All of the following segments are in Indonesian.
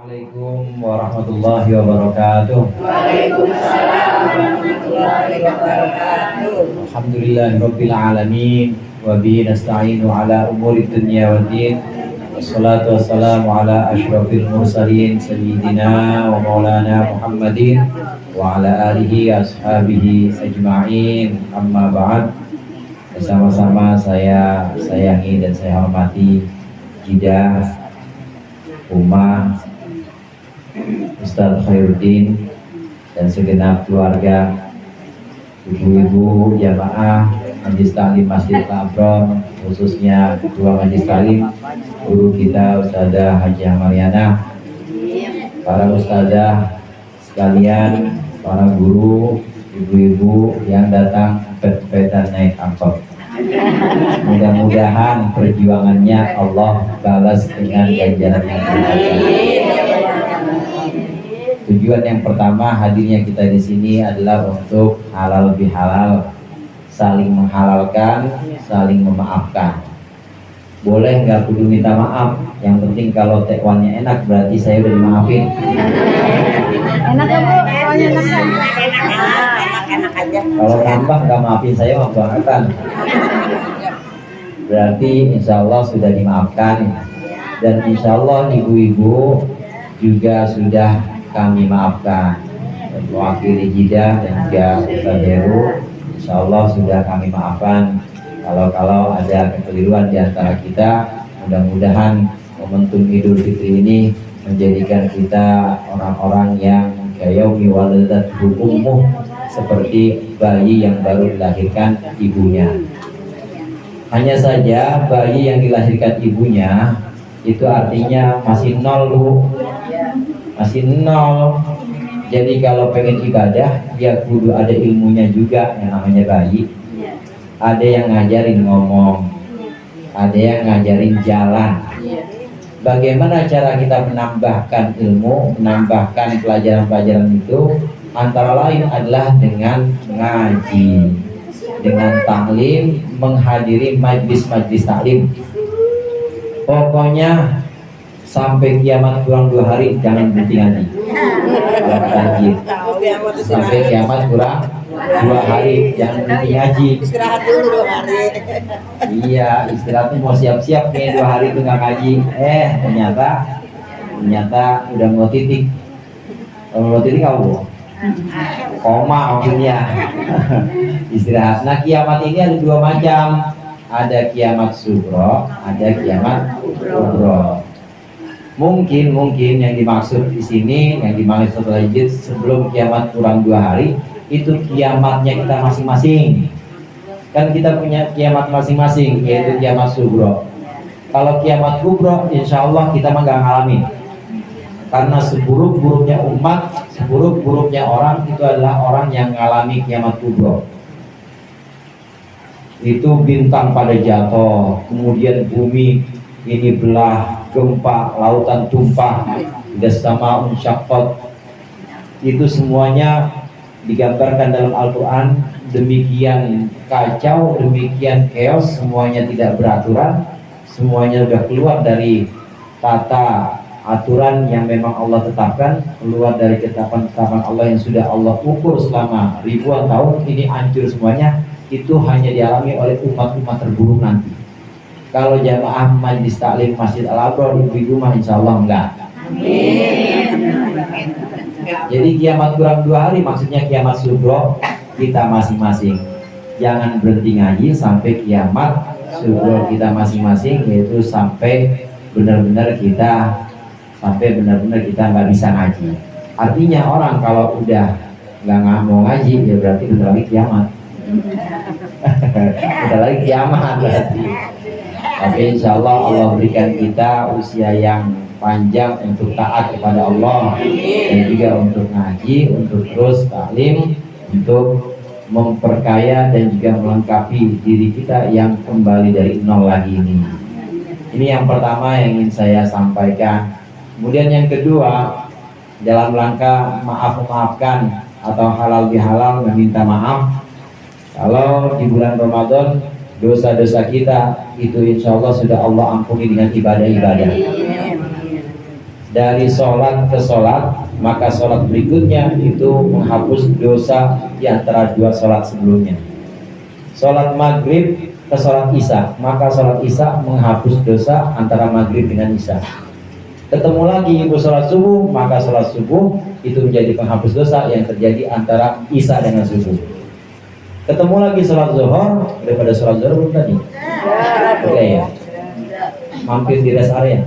Assalamualaikum warahmatullahi wabarakatuh. Waalaikumsalam warahmatullahi wabarakatuh. Alhamdulillahirabbil alamin wa bihi nasta'inu ala umuri dunya waddin. Wassalatu wassalamu ala asyrafil mursalin sayyidina wa maulana Muhammadin wa ala alihi ashabihi ajma'in. Amma ba'd. Bersama-sama saya sayangi dan saya hormati Jidah Umar Ustadz Khairuddin dan segenap keluarga, ibu-ibu jamaah Majelis Ta'lim Masjid Al-Abrar, khususnya ketua Majelis Ta'lim guru kita Ustadzah Haji Mariana, para ustadzah sekalian, para guru, ibu-ibu yang datang pet-petan naik angkot. Mudah-mudahan perjuangannya Allah balas dengan ganjaran yang berlimpah. Tujuan yang pertama hadirnya kita di sini adalah untuk halal bihalal, saling menghalalkan, saling memaafkan. Boleh nggak kudu minta maaf, yang penting kalau tekwannya enak berarti saya udah dimaafin. Enak ya Bu, soalnya enak aja. Kalau ngambek nggak maafin saya mah bangetan. Berarti insya Allah sudah dimaafkan, dan insya Allah ibu-ibu juga sudah kami maafkan. Mewakili Jidah dan juga Ustaz Heru, insya Allah sudah kami maafkan. Kalau ada kekeliruan di antara kita, mudah-mudahan momentum Idul Fitri ini menjadikan kita orang-orang yang kayaumi waladatu ummuh, seperti bayi yang baru dilahirkan ibunya. Hanya saja bayi yang dilahirkan ibunya itu artinya masih nol, Bu. Masih nol. Jadi kalau pengen ibadah, dia kudu ada ilmunya juga, yang namanya bayi. Ada yang ngajarin ngomong, ada yang ngajarin jalan. Bagaimana cara kita menambahkan ilmu, menambahkan pelajaran-pelajaran itu? Antara lain adalah dengan ngaji, dengan taklim, menghadiri majlis-majlis taklim. Pokoknya sampai kiamat kurang 2 hari jangan berhenti ngaji. Sampai kiamat kurang 2 hari jangan berhenti ngaji. Istirahat dulu 2 hari. Iya, istirahatnya mau siap-siap nih 2 hari itu nggak ngaji. Ternyata udah mau titik. Kalau mau titik kamu koma maksudnya. Istirahat. Nah, kiamat ini ada 2 macam. Ada kiamat sugro, ada kiamat kubro. Mungkin yang dimaksud di sini, yang dimaksud lagi sebelum kiamat kurang 2 hari, itu kiamatnya kita masing-masing. Kan kita punya kiamat masing-masing, yaitu kiamat sugro. Kalau kiamat kubro, insya Allah kita mah nggak ngalamin. Karena seburuk-buruknya umat, seburuk-buruknya orang itu adalah orang yang mengalami kiamat kubro. Itu bintang pada jatuh, kemudian bumi ini belah, gempa, lautan tumpah, sama unsyaqqat. Itu semuanya digambarkan dalam Al-Quran. Demikian kacau, demikian chaos, semuanya tidak beraturan, semuanya sudah keluar dari tata aturan yang memang Allah tetapkan, keluar dari ketetapan-ketetapan Allah yang sudah Allah ukur selama ribuan tahun. Ini hancur semuanya. Itu hanya dialami oleh umat-umat terburuk nanti. Kalau jamaah Majelis Taklim Masjid Al-Abrar, ibu-ibu mah insya Allah enggak. Jadi kiamat kurang 2 hari maksudnya kiamat sugro kita masing-masing. Jangan berhenti ngaji sampai kiamat sugro kita masing-masing, yaitu sampai benar-benar kita nggak bisa ngaji. Artinya orang kalau udah nggak mau ngaji, ya berarti bentar lagi kiamat. Bentar lagi kiamat berarti. Tapi insya Allah Allah berikan kita usia yang panjang untuk taat kepada Allah, dan juga untuk ngaji, untuk terus taklim, untuk memperkaya dan juga melengkapi diri kita yang kembali dari nol lagi ini. Ini yang pertama yang ingin saya sampaikan. Kemudian yang kedua, dalam rangka maaf-memaafkan atau halal bihalal, meminta maaf. Kalau di bulan Ramadan dosa-dosa kita itu insya Allah sudah Allah ampuni dengan ibadah-ibadah. dari sholat ke sholat, maka sholat berikutnya itu menghapus dosa di antara dua sholat sebelumnya. Sholat maghrib ke sholat isya, maka sholat isya menghapus dosa antara maghrib dengan isya. Ketemu lagi ibu sholat subuh, maka sholat subuh itu menjadi penghapus dosa yang terjadi antara isya dengan subuh. Ketemu lagi sholat zuhur, daripada sholat zuhur belum tadi? Oke ya, mampir di rest area.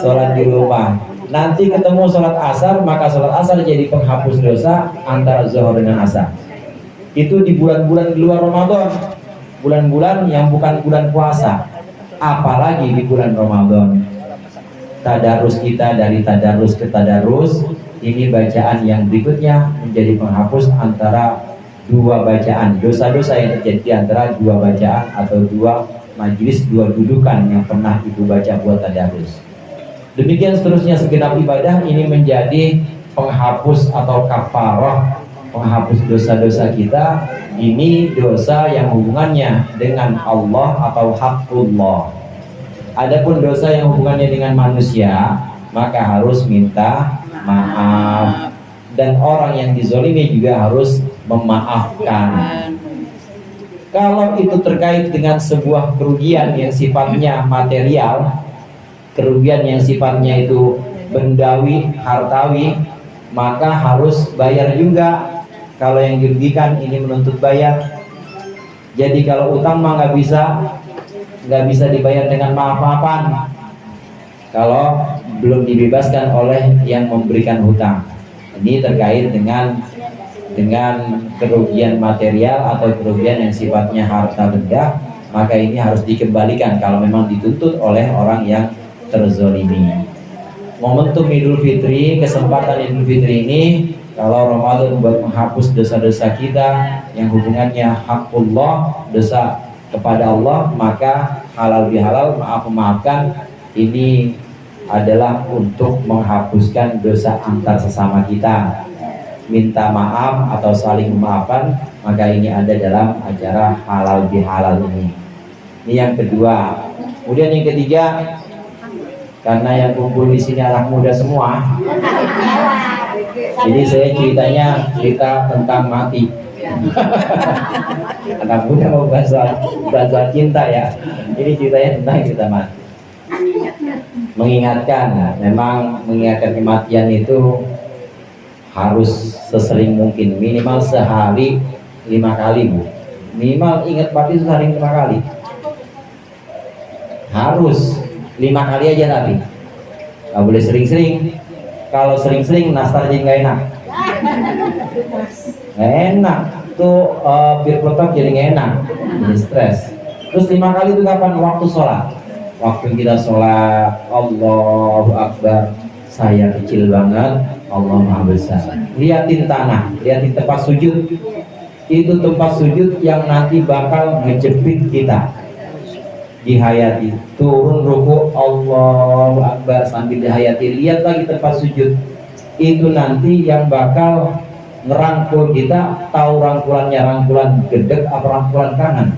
Sholat di rumah. Nanti ketemu sholat asar, maka sholat asar jadi penghapus dosa antara zuhur dengan asar. Itu di bulan-bulan di luar Ramadan, bulan-bulan yang bukan bulan puasa. Apalagi di bulan Ramadan. Tadarus kita dari tadarus ke tadarus, ini bacaan yang berikutnya menjadi penghapus antara dua bacaan, dosa-dosa yang terjadi antara dua bacaan atau dua majelis, dua dudukan yang pernah ibu baca buat tadarus. Demikian seterusnya segenap ibadah ini menjadi penghapus atau kafarah, penghapus dosa-dosa kita. Ini dosa yang hubungannya dengan Allah atau haqqullah. Adapun dosa yang hubungannya dengan manusia, maka harus minta maaf. Dan orang yang dizolimi juga harus memaafkan. Kalau itu terkait dengan sebuah kerugian yang sifatnya material, kerugian yang sifatnya itu bendawi, hartawi, maka harus bayar juga. Kalau yang dirugikan ini menuntut bayar. Jadi kalau utang mah nggak bisa dibayar dengan maaf-maafan. Kalau belum dibebaskan oleh yang memberikan hutang. Ini terkait dengan kerugian material atau kerugian yang sifatnya harta benda, maka ini harus dikembalikan kalau memang dituntut oleh orang yang terzolimi. Momentum Idul Fitri, kesempatan Idul Fitri ini, kalau Ramadan buat menghapus dosa-dosa kita yang hubungannya haqqullah, dosa kepada Allah, maka halal bihalal, maaf memaafkan, ini adalah untuk menghapuskan dosa antar sesama kita. Minta maaf atau saling memaafkan, maka ini ada dalam acara halal bihalal ini. Ini yang kedua. Kemudian yang ketiga, karena yang kumpul di sini anak muda semua, jadi saya cerita tentang mati. Anak muda mau bahasa cinta ya. Ini ceritanya tentang cerita mati. Mengingatkan, memang mengingatkan kematian itu harus sesering mungkin, minimal sehari 5 kali Bu. Minimal ingat mati sehari 5 kali. Harus 5 kali aja tapi nggak boleh sering-sering. Kalau sering-sering nastar jadi nggak enak. Nggak enak tuh, bir peletok jadi nggak enak, jadi stres. Terus 5 kali itu kapan? Waktu sholat. Waktu kita sholat, Allahu Akbar, saya kecil banget, Allah Maha Besar. Lihatin tanah, lihatin tempat sujud. Itu tempat sujud yang nanti bakal ngejepit kita. Dihayati, turun ruku, Allahu Akbar sambil dihayati. Lihat lagi tempat sujud. Itu nanti yang bakal ngerangkul kita. Tahu rangkulannya rangkulan gedek apa rangkulan kanan?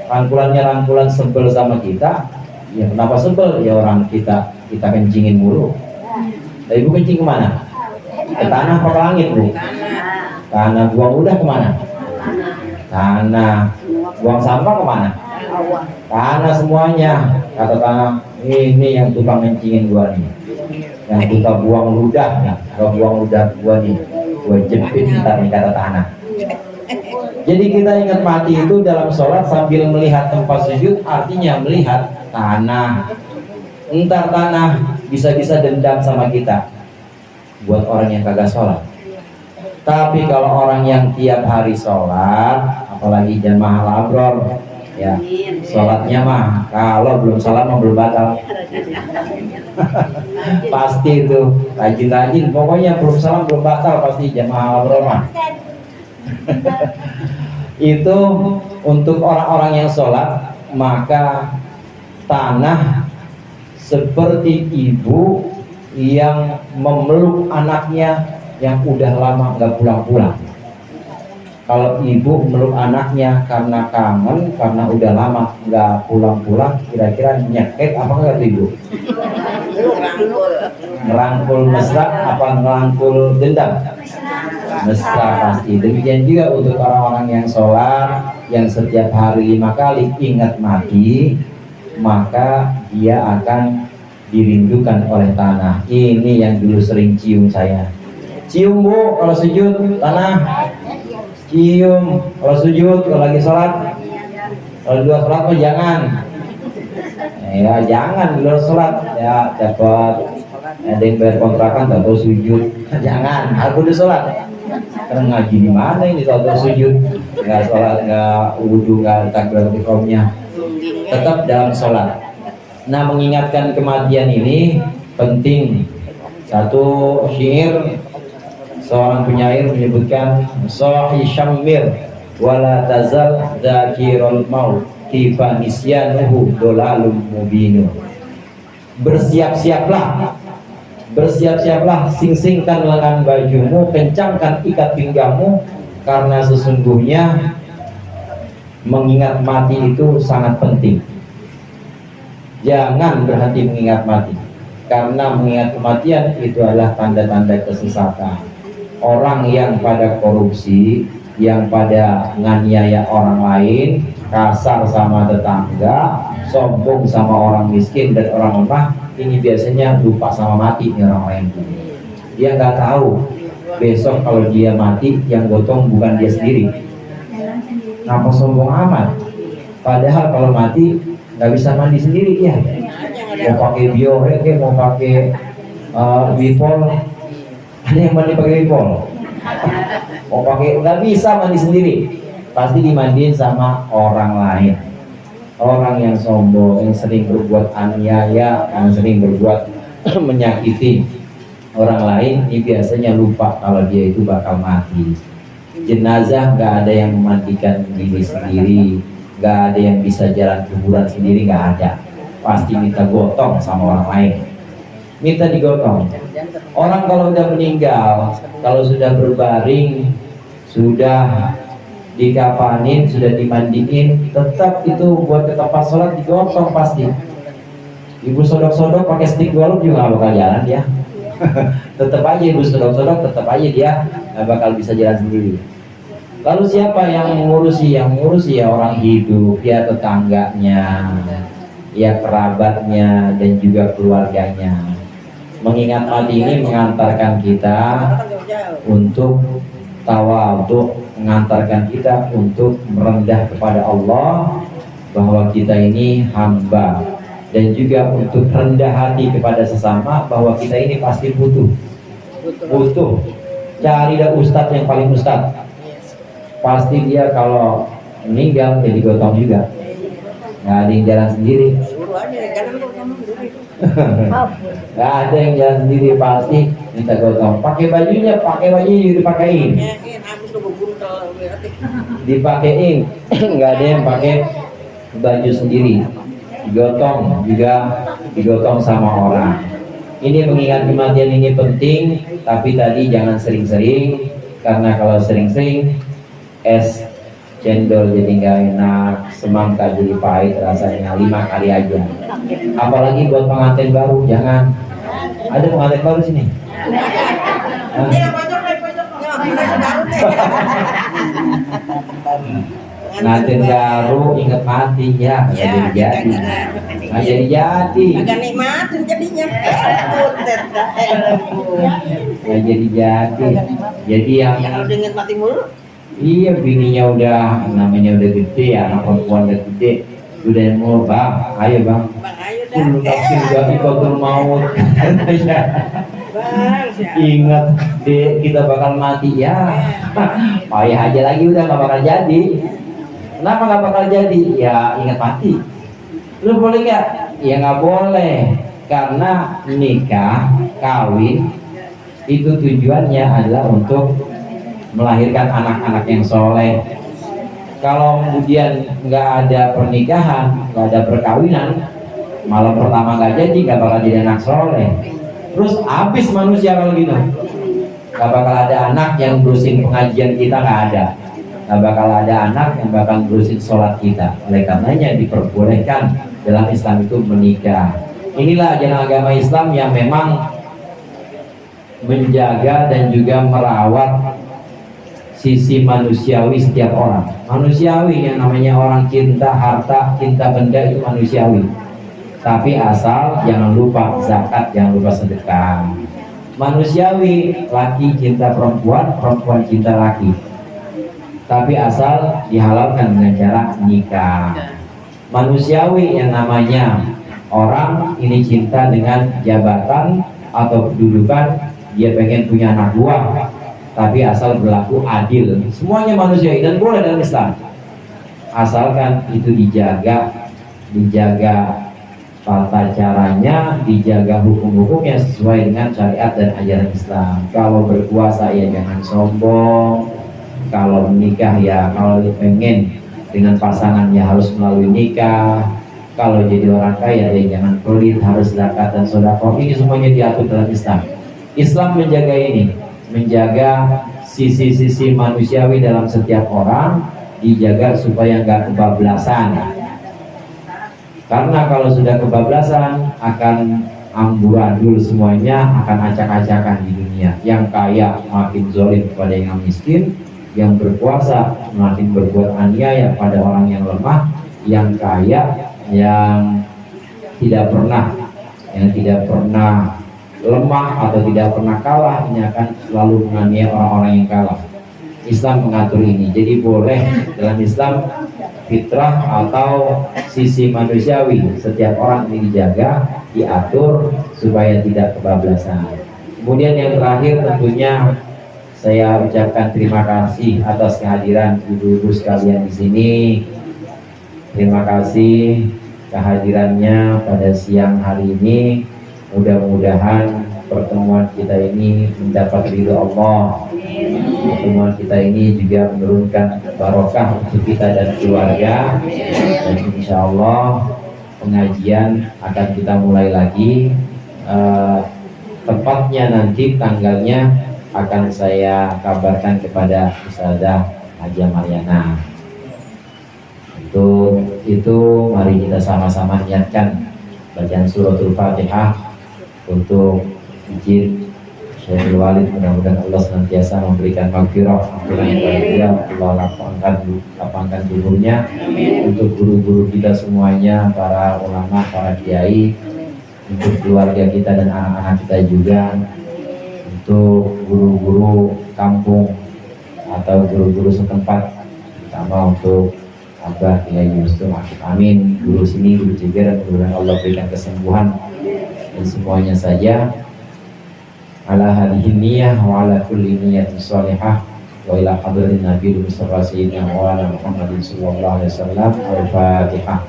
Rangkulannya rangkulan sebel sama kita. Ya kenapa sebel? Ya orang kita kencingin mulu. Tapi ibu kencing kemana? Ke tanah apa ke langit Bu? Tanah. Buang udah kemana? Tanah. Buang sampah kemana? Tanah semuanya. Kata tanah, ini yang tukang kencingin gua nih, yang tukang buang ludah nih. Kalau buang ludah gua nih, gua jepit ntar nih, kata tanah. Jadi kita ingat mati itu dalam sholat sambil melihat tempat sujud, artinya melihat tanah. Entar tanah bisa-bisa dendam sama kita buat orang yang kagak sholat. Tapi kalau orang yang tiap hari sholat, apalagi jamaah labror, ya sholatnya mah kalau belum sholat mah belum batal. Pasti itu rajin-rajin, pokoknya belum sholat belum batal pasti jamaah labror mah. Itu untuk orang-orang yang sholat, maka tanah seperti ibu yang memeluk anaknya yang udah lama nggak pulang-pulang. Kalau ibu meluk anaknya karena kangen, karena udah lama nggak pulang-pulang, kira-kira nyekek apa enggak tuh ibu? Rangkul. Ngerangkul mesra apa ngerangkul dendam? Mesra pasti. Demikian juga untuk orang-orang yang sholat, yang setiap hari 5 kali ingat mati, maka dia akan dirindukan oleh tanah. Ini yang dulu sering cium saya. Cium bu, kalau sujud tanah. Cium kalau sujud, kalau lagi sholat. Kalau dua sholat mah jangan. Ya jangan di luar sholat. Ya dapat ada yang bayar kontrakan tak tahu sujud. Jangan, aku udah sholat. Karena ngaji di mana ini tak tahu sujud. Nggak sholat, nggak wudhu, nggak takbiratul ihramnya. Tetap dalam sholat. Nah, mengingatkan kematian ini penting. Satu syair, seorang penyair menyebutkan sahi syamir wala tazal dzakirul maut kifa nisyanuhu dolalum mubinu. Bersiap-siaplah, bersiap-siaplah, sing-singkan lengan bajumu, kencangkan ikat pinggangmu, karena sesungguhnya mengingat mati itu sangat penting. Jangan berhenti mengingat mati, karena mengingat kematian itu adalah tanda-tanda kesesatan. Orang yang pada korupsi, yang pada nganiaya orang lain, kasar sama tetangga, sombong sama orang miskin dan orang lemah, ini biasanya lupa sama mati nih orang lain. Dia nggak tahu besok kalau dia mati yang gotong bukan dia sendiri. Ngapa sombong amat? Padahal kalau mati nggak bisa mandi sendiri dia. Mau pakai biore, mau pakai wipol, ada yang mandi pakai wipol. Mau pakai nggak bisa mandi sendiri, pasti dimandiin sama orang lain. Orang yang sombong, yang sering berbuat aniaya, yang sering berbuat menyakiti orang lain, ini biasanya lupa kalau dia itu bakal mati. Jenazah nggak ada yang memandikan diri sendiri, nggak ada yang bisa jalan kuburan sendiri, nggak ada. Pasti minta gotong sama orang lain, minta digotong. Orang kalau udah meninggal, kalau sudah berbaring, sudah dikapanin, sudah dimandiin, tetap itu buat ke tempat sholat digotong pasti. Ibu sodok-sodok pakai stick golf juga nggak bakal jalan dia. Tetap aja ibu sodok-sodok, tetap aja dia nggak bakal bisa jalan sendiri. Lalu siapa yang mengurusi? Yang mengurusi ya orang hidup, ya tetangganya, ya kerabatnya, dan juga keluarganya. Mengingat mati ini mengantarkan kita untuk tawadhu, mengantarkan kita untuk merendah kepada Allah, bahwa kita ini hamba, dan juga untuk rendah hati kepada sesama, bahwa kita ini pasti butuh. Cari dah ustadz yang paling ustadz, pasti dia kalau meninggal jadi gotong juga, nggak ada yang jalan sendiri. Nggak ada yang jalan sendiri, pasti minta gotong. Pakai bajunya dipakein, dipakein. Nggak ada yang pakai baju sendiri, digotong juga, digotong sama orang. Ini mengingat kematian ini penting, tapi tadi jangan sering-sering, karena kalau sering-sering es cendol jadi nggak enak, semangka jadi pahit rasanya. 5 kali aja. Apalagi buat pengantin baru, jangan. Ada pengantin baru sini? Pengantin baru ingat mati ya, nggak jadi. Nggak jadi. Agak nikmatin jadinya. Nggak jadi. Jadi yang udah ingat mati mulu. Iya, bininya udah, namanya udah gede, anak perempuan udah gede, udah mau bang, ayo bang, Ayo nafsin gak ikotul maut. Ingat deh, kita bakal mati ya. Payah aja lagi, udah gak bakal jadi. Kenapa gak bakal jadi? Ya ingat mati. Lu boleh gak? Ya gak boleh, karena nikah, kawin itu tujuannya adalah untuk melahirkan anak-anak yang soleh. Kalau kemudian nggak ada pernikahan, nggak ada perkawinan, malam pertama nggak jadi, nggak bakal jadi anak soleh. Terus habis manusia kalau gitu, nggak bakal ada anak yang berusin pengajian kita, nggak ada. nggak bakal ada anak yang bakal ngurusin sholat kita. Oleh karenanya diperbolehkan dalam Islam itu menikah. Inilah ajaran agama Islam yang memang menjaga dan juga merawat sisi manusiawi setiap orang. Manusiawi yang namanya orang cinta harta, cinta benda itu manusiawi. Tapi asal jangan lupa zakat, jangan lupa sedekah. Manusiawi laki cinta perempuan, perempuan cinta laki. Tapi asal dihalalkan dengan cara nikah. Manusiawi yang namanya orang ini cinta dengan jabatan atau kedudukan, dia pengen punya anak buah, tapi asal berlaku adil. Semuanya manusiawi dan boleh dalam Islam, asalkan itu dijaga tata caranya, dijaga hukum-hukumnya sesuai dengan syariat dan ajaran Islam. Kalau berpuasa ya jangan sombong, kalau menikah ya kalau pengen dengan pasangan ya harus melalui nikah, kalau jadi orang kaya ya jangan pelit, harus zakat dan sedekah. Ini semuanya diatur dalam Islam. Islam menjaga ini, menjaga sisi-sisi manusiawi dalam setiap orang, dijaga supaya nggak kebablasan. Karena kalau sudah kebablasan akan amburadul semuanya, akan acak-acakan di dunia. Yang kaya makin zalim kepada yang miskin, yang berkuasa makin berbuat aniaya pada orang yang lemah, yang kaya yang tidak pernah lemah atau tidak pernah kalah, ini akan selalu menganiaya orang-orang yang kalah. Islam mengatur ini. Jadi boleh dalam Islam fitrah atau sisi manusiawi setiap orang ini dijaga, diatur supaya tidak kebablasan. Kemudian yang terakhir tentunya saya ucapkan terima kasih atas kehadiran ibu-ibu sekalian di sini. Terima kasih kehadirannya pada siang hari ini. Mudah-mudahan pertemuan kita ini mendapat ridho Allah. Pertemuan kita ini juga menurunkan barokah untuk kita dan keluarga. Dan insya Allah pengajian akan kita mulai lagi. Tepatnya nanti tanggalnya akan saya kabarkan kepada Ustazah Haja Mariana. Untuk itu mari kita sama-sama niatkan bacaan suratul Fatihah untuk izin Syekhul Walid. Mudah-mudahan Allah senantiasa memberikan maghfirah, Allah lapangkan umurnya. Untuk guru-guru kita semuanya, para ulama, para kiai, untuk keluarga kita dan anak-anak kita juga, untuk guru-guru kampung atau guru-guru setempat, terutama untuk Abah Kiai Yusuf Akif Amin, guru sini, guru juga, mudah-mudahan Allah berikan kesembuhan dan semuanya saja. Ala hadhihi niyyah wa ala kulli niyyatin shalihah wa ila hadratin Nabi Mustafa Sayyidina wa ala Muhammadin sallallahu alaihi wasallam. Al-Fatihah.